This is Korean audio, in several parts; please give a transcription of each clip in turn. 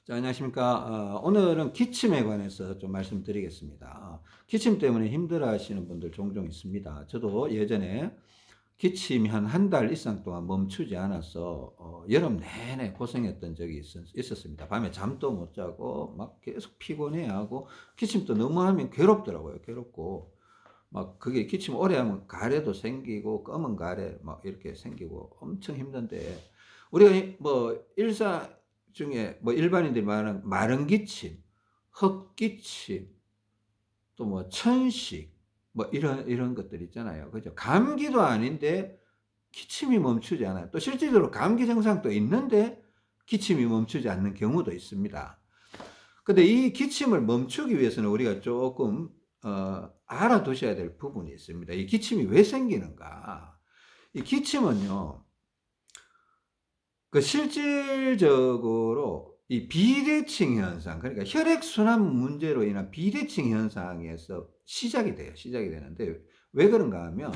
자, 안녕하십니까. 오늘은 기침에 관해서 좀 말씀드리겠습니다. 기침 때문에 힘들어 하시는 분들 종종 있습니다. 저도 예전에 기침이 한 달 이상 동안 멈추지 않아서 여름 내내 고생했던 적이 있었습니다. 밤에 잠도 못 자고 막 계속 피곤해하고 기침도 너무 하면 괴롭더라고요. 괴롭고 막 그게 기침 오래 하면 가래도 생기고 검은 가래 막 이렇게 생기고 엄청 힘든데 우리가 뭐 일상 중에 뭐 일반인들이 말하는 마른 기침, 헛기침, 또 뭐 천식 뭐 이런 것들 있잖아요. 그죠? 감기도 아닌데 기침이 멈추지 않아요. 또 실질적으로 감기 증상도 있는데 기침이 멈추지 않는 경우도 있습니다. 근데 이 기침을 멈추기 위해서는 우리가 조금 알아두셔야 될 부분이 있습니다. 이 기침이 왜 생기는가? 이 기침은요, 그 실질적으로 이 비대칭 현상, 그러니까 혈액순환 문제로 인한 비대칭 현상에서 시작이 돼요. 시작이 되는데 왜 그런가 하면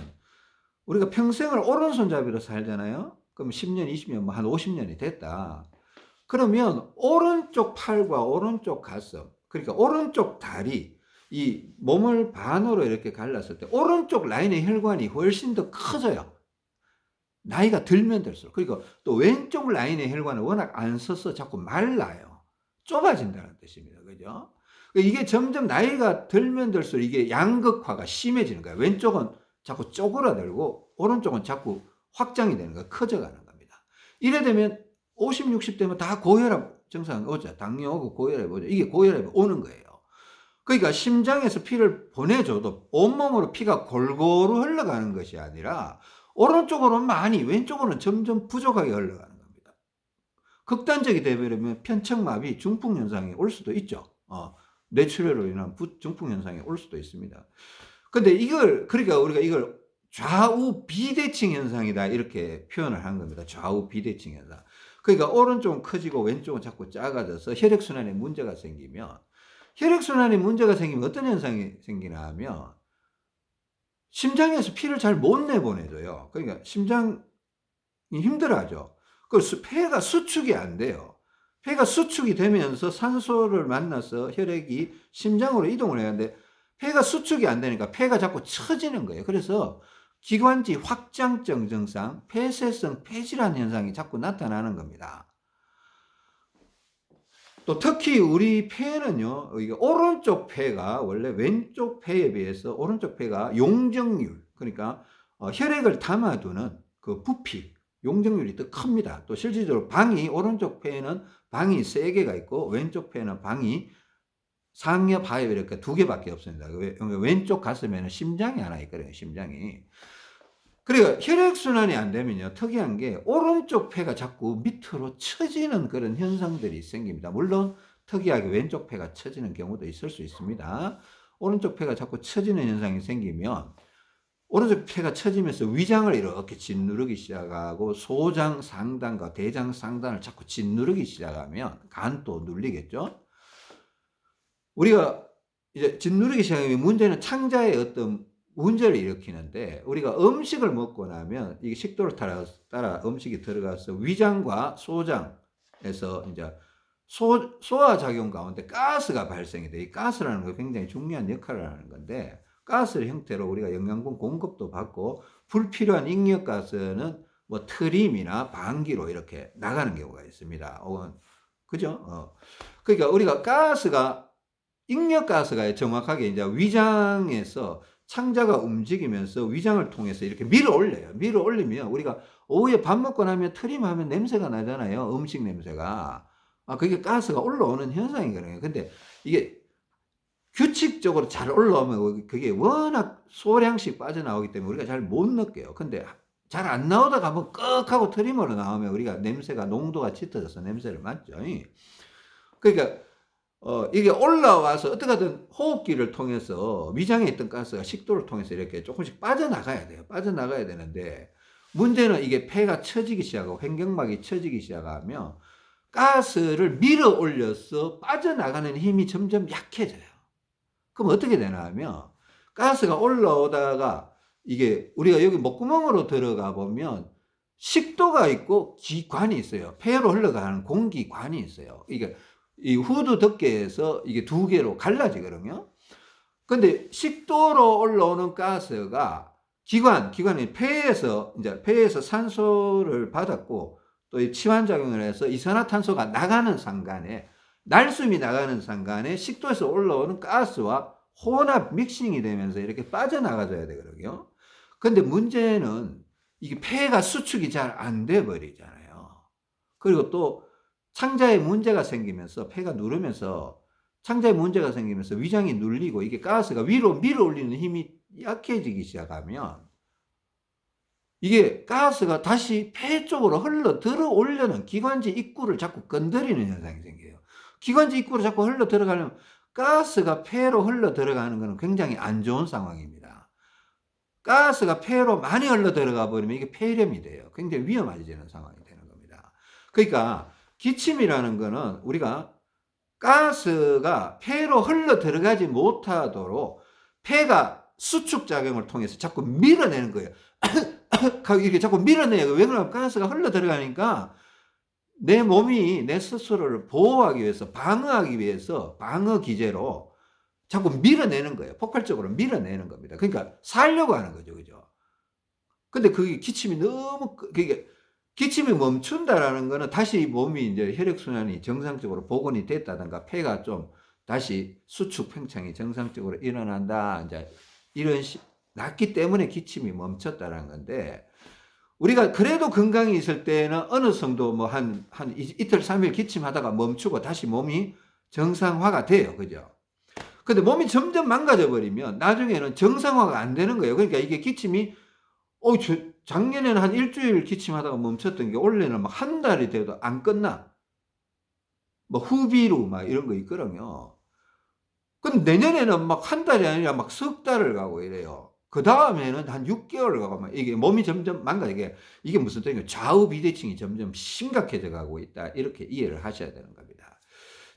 우리가 평생을 오른손잡이로 살잖아요. 그럼 10년, 20년, 뭐 한 50년이 됐다. 그러면 오른쪽 팔과 오른쪽 가슴, 그러니까 오른쪽 다리, 이 몸을 반으로 이렇게 갈랐을 때 오른쪽 라인의 혈관이 훨씬 더 커져요. 나이가 들면 들수록. 그리고 또 왼쪽 라인의 혈관은 워낙 안 서서 자꾸 말라요. 좁아진다는 뜻입니다. 그죠? 이게 점점 나이가 들면 들수록 이게 양극화가 심해지는 거예요. 왼쪽은 자꾸 쪼그라들고 오른쪽은 자꾸 확장이 되는 거예요. 커져가는 겁니다. 이래 되면 50, 60 되면 다 고혈압 증상 오죠. 당뇨 오고 고혈압 오죠. 이게 고혈압이 오는 거예요. 그러니까 심장에서 피를 보내줘도 온몸으로 피가 골고루 흘러가는 것이 아니라 오른쪽으로는 많이, 왼쪽으로는 점점 부족하게 흘러가는 겁니다. 극단적이 되버리면 편척마비, 중풍현상이 올 수도 있죠. 뇌출혈로 인한 중풍현상이 올 수도 있습니다. 근데 그러니까 우리가 이걸 좌우 비대칭 현상이다, 이렇게 표현을 한 겁니다. 좌우 비대칭 현상. 그러니까 오른쪽은 커지고 왼쪽은 자꾸 작아져서 혈액순환에 문제가 생기면, 혈액순환에 문제가 생기면 어떤 현상이 생기나 하면 심장에서 피를 잘 못 내보내줘요. 그러니까 심장이 힘들어하죠. 그 폐가 수축이 안 돼요. 폐가 수축이 되면서 산소를 만나서 혈액이 심장으로 이동을 해야 하는데 폐가 수축이 안 되니까 폐가 자꾸 처지는 거예요. 그래서 기관지 확장증 증상, 폐쇄성 폐질환 현상이 자꾸 나타나는 겁니다. 또 특히 우리 폐는요, 이게 오른쪽 폐가 원래 왼쪽 폐에 비해서 오른쪽 폐가 용적률, 그러니까 혈액을 담아두는 그 부피, 용적률이 더 큽니다. 또 실질적으로 오른쪽 폐에는 방이 3개가 있고 왼쪽 폐는 방이 상엽, 하엽 이렇게 2개밖에 없습니다. 왼쪽 가슴에는 심장이 하나 있거든요, 심장이. 그러니까 혈액순환이 안 되면요, 특이한 게 오른쪽 폐가 자꾸 밑으로 처지는 그런 현상들이 생깁니다. 물론 특이하게 왼쪽 폐가 처지는 경우도 있을 수 있습니다. 오른쪽 폐가 자꾸 처지는 현상이 생기면 오른쪽 폐가 처지면서 위장을 이렇게 짓누르기 시작하고 소장 상단과 대장 상단을 자꾸 짓누르기 시작하면 간도 눌리겠죠. 우리가 이제 짓누르기 시작하면 문제는 창자의 어떤 문제를 일으키는데, 우리가 음식을 먹고 나면 이게 식도를 따라 음식이 들어가서 위장과 소장에서 이제 소화 작용 가운데 가스가 발생이 돼. 이 가스라는 거 굉장히 중요한 역할을 하는 건데, 가스 형태로 우리가 영양분 공급도 받고 불필요한 잉여가스는 뭐 트림이나 방귀로 이렇게 나가는 경우가 있습니다. 그죠? 그러니까 우리가 잉여가스가 정확하게 이제 위장에서 창자가 움직이면서 위장을 통해서 이렇게 밀어 올려요. 밀어 올리면 우리가 오후에 밥 먹고 나면 트림하면 냄새가 나잖아요. 음식 냄새가. 그게 가스가 올라오는 현상이거든요. 근데 이게 규칙적으로 잘 올라오면 그게 워낙 소량씩 빠져나오기 때문에 우리가 잘 못 느껴요. 근데 잘 안 나오다가 한번 꺽 하고 트림으로 나오면 우리가 냄새가 농도가 짙어져서 냄새를 맡죠. 그러니까 이게 올라와서 어떻게든 호흡기를 통해서 위장에 있던 가스가 식도를 통해서 이렇게 조금씩 빠져나가야 돼요. 빠져나가야 되는데 문제는 이게 폐가 처지기 시작하고 횡격막이 처지기 시작하면 가스를 밀어 올려서 빠져나가는 힘이 점점 약해져요. 그럼 어떻게 되나 하면 가스가 올라오다가 이게 우리가 여기 목구멍으로 들어가 보면 식도가 있고 기관이 있어요. 폐로 흘러가는 공기관이 있어요. 이게 이 후두 덮개에서 이게 두 개로 갈라지거든요. 근데 식도로 올라오는 가스가 기관이 폐에서 이제 폐에서 산소를 받았고 또 이 치환작용을 해서 이산화탄소가 나가는 순간에 날숨이 나가는 순간에 식도에서 올라오는 가스와 혼합 믹싱이 되면서 이렇게 빠져나가줘야 되거든요. 근데 문제는 이게 폐가 수축이 잘 안 돼 버리잖아요. 그리고 또 창자에 문제가 생기면서 폐가 누르면서 창자에 문제가 생기면서 위장이 눌리고 이게 가스가 위로 밀어 올리는 힘이 약해지기 시작하면 이게 가스가 다시 폐 쪽으로 흘러 들어오려는 기관지 입구를 자꾸 건드리는 현상이 생겨요. 기관지 입구로 자꾸 흘러 들어가려면 가스가 폐로 흘러 들어가는 것은 굉장히 안 좋은 상황입니다. 가스가 폐로 많이 흘러 들어가 버리면 이게 폐렴이 돼요. 굉장히 위험해지는 상황이 되는 겁니다. 그러니까 기침이라는 거는 우리가 가스가 폐로 흘러 들어가지 못하도록 폐가 수축작용을 통해서 자꾸 밀어내는 거예요. 이렇게 자꾸 밀어내요. 왜 그러냐면 가스가 흘러 들어가니까 내 몸이 내 스스로를 보호하기 위해서, 방어하기 위해서, 방어 기제로 자꾸 밀어내는 거예요. 폭발적으로 밀어내는 겁니다. 그러니까 살려고 하는 거죠. 그죠? 근데 그게 기침이 너무, 그게 기침이 멈춘다라는 거는 다시 몸이 이제 혈액순환이 정상적으로 복원이 됐다든가 폐가 좀 다시 수축 팽창이 정상적으로 일어난다. 이제 이런 났기 때문에 기침이 멈췄다라는 건데 우리가 그래도 건강이 있을 때는 어느 정도 뭐 한 이틀, 3일 기침하다가 멈추고 다시 몸이 정상화가 돼요. 그죠? 근데 몸이 점점 망가져 버리면 나중에는 정상화가 안 되는 거예요. 그러니까 이게 기침이 작년에는 한 일주일 기침하다가 멈췄던 게 올해는 막 한 달이 돼도 안 끝나. 뭐 후비루 막 이런 거 있거든요. 근데 내년에는 막 한 달이 아니라 막 석 달을 가고 이래요. 그 다음에는 한 6개월을 가고 막 이게 몸이 점점 이게 무슨 뜻이냐. 좌우 비대칭이 점점 심각해져 가고 있다. 이렇게 이해를 하셔야 되는 겁니다.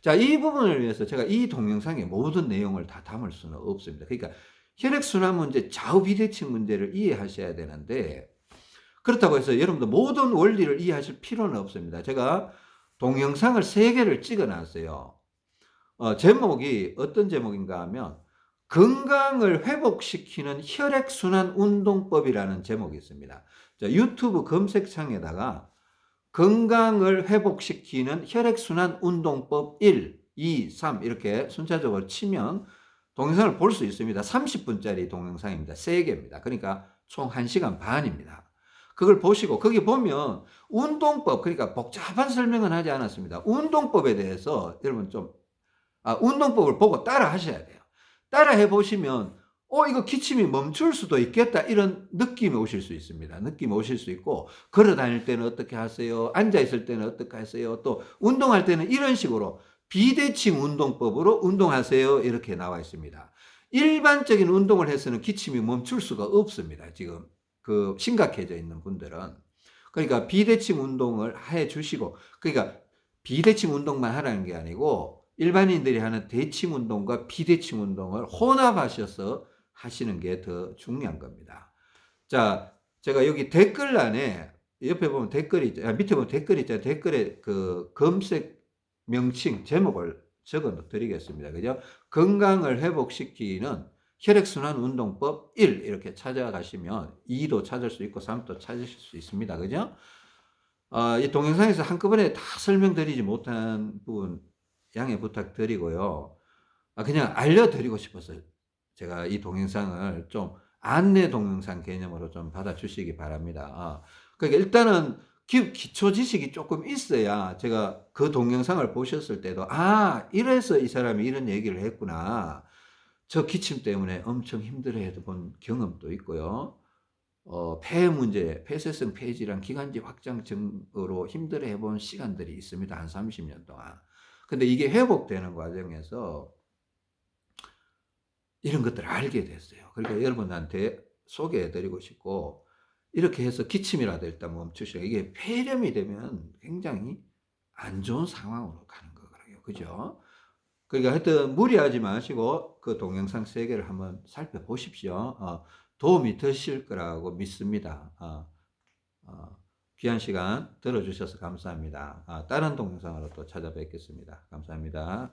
자, 이 부분을 위해서 제가 이 동영상의 모든 내용을 다 담을 수는 없습니다. 그러니까 혈액순환 문제, 좌우 비대칭 문제를 이해하셔야 되는데 그렇다고 해서 여러분들 모든 원리를 이해하실 필요는 없습니다. 제가 동영상을 3개를 찍어 놨어요. 제목이 어떤 제목인가 하면 건강을 회복시키는 혈액순환 운동법이라는 제목이 있습니다. 자, 유튜브 검색창에다가 건강을 회복시키는 혈액순환 운동법 1, 2, 3 이렇게 순차적으로 치면 동영상을 볼 수 있습니다. 30분짜리 동영상입니다. 3개입니다. 그러니까 총 1시간 반입니다. 그걸 보시고 거기 보면 운동법, 그러니까 복잡한 설명은 하지 않았습니다. 운동법에 대해서 여러분 운동법을 보고 따라 하셔야 돼요. 따라 해보시면 이거 기침이 멈출 수도 있겠다 이런 느낌이 오실 수 있습니다. 느낌이 오실 수 있고 걸어 다닐 때는 어떻게 하세요? 앉아 있을 때는 어떻게 하세요? 또 운동할 때는 이런 식으로 비대칭 운동법으로 운동하세요 이렇게 나와 있습니다. 일반적인 운동을 해서는 기침이 멈출 수가 없습니다. 지금 그 심각해져 있는 분들은. 그러니까 비대칭 운동을 해 주시고 그러니까 비대칭 운동만 하라는 게 아니고 일반인들이 하는 대칭 운동과 비대칭 운동을 혼합하셔서 하시는 게 더 중요한 겁니다. 자, 제가 여기 댓글란에 옆에 보면 댓글이 있죠. 밑에 보면 댓글이 있잖아요. 댓글에 그 검색 명칭 제목을 적어 드리겠습니다. 그죠? 건강을 회복시키는 혈액순환 운동법 1 이렇게 찾아가시면 2도 찾을 수 있고 3도 찾으실 수 있습니다. 그죠? 이 동영상에서 한꺼번에 다 설명드리지 못한 부분 양해 부탁드리고요. 그냥 알려드리고 싶어서 제가 이 동영상을 좀 안내 동영상 개념으로 좀 받아주시기 바랍니다. 그러니까 일단은 기초 지식이 조금 있어야 제가 그 동영상을 보셨을 때도 이래서 이 사람이 이런 얘기를 했구나. 저 기침 때문에 엄청 힘들어해 본 경험도 있고요. 폐 문제, 폐쇄성 폐질환, 기관지 확장증으로 힘들어해 본 시간들이 있습니다. 한 30년 동안. 근데 이게 회복되는 과정에서 이런 것들을 알게 됐어요. 그러니까 여러분한테 소개해 드리고 싶고 이렇게 해서 기침이라도 일단 멈추시고 이게 폐렴이 되면 굉장히 안 좋은 상황으로 가는 거거든요. 그죠? 그러니까 하여튼 무리하지 마시고 그 동영상 3개를 한번 살펴보십시오. 도움이 되실 거라고 믿습니다. 귀한 시간 들어주셔서 감사합니다. 다른 동영상으로 또 찾아뵙겠습니다. 감사합니다.